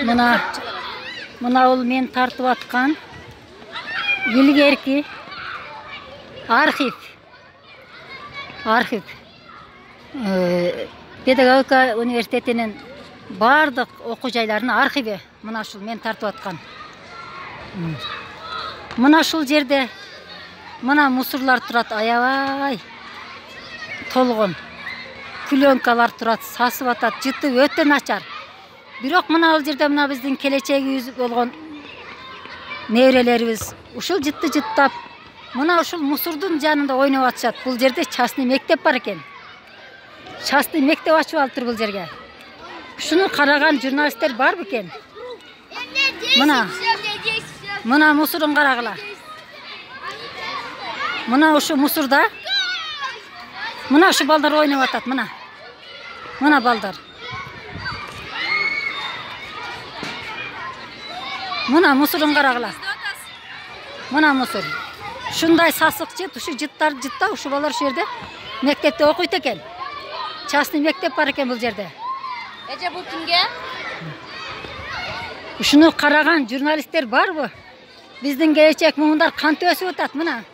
Мына ол мен тартып аткан илгерки архив. Педагогика университетинин бардык окуу жайларынын архиви мына ушул мен тартып аткан. Мына ушул жерде мына мусорлар турат, аябай толгон. Пленкалар турат, сасып атат, жыты өтө начар. Бирок мына ал жерде мына биздин келечегибиз болгон неберелерибиз ушул жытты жыттап, мына ушул мусордун жанында ойноп атышат. Бул жерде частный мектеп бар экен. Частный мектеп ачып алыптыр бул жерге. Ушуну караган журналисттер бар бекен. Мына мусорун карагыла. Мына ушу мусорда мына ушу балдар ойноп атат, мына. Мына балдар. Мына мусорун карагыла. Мына мусор. Шундай сасык жыт, ушу жыттар жытта, ушу балдар ушул жерде мектепте окуйт экен. Частный мектеп бар экен бул жерде. Эже бул кимге? Ушуну караган журналисттер барбы? Биздин келечек муундар кантип өсүп атат, мына.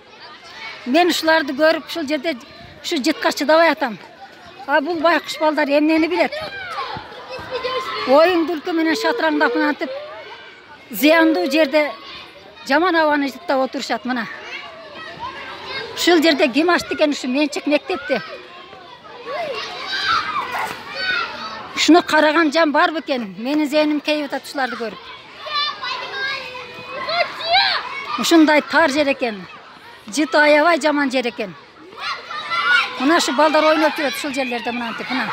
Мен ушуларды көрүп ушул жерде ушу жытка чыдабай атам. А бул байкуш балдар эмнени билет? Оюң дүлкү менен шатыраңдап мынантип зыяндуу жерде жаман абаны жыттап отурушат, мына. Ушул жерде ким ачты экен ушу менчик мектепти? Ушуну караган жан бар бекен? Менин зээним кейип атат ушуларды көрүп. Ушундай тар жер экен. Жыты аябай жаман жер экен. Мына ушу балдар ойноп жүрөт ушул жерлерде мынантип, мына.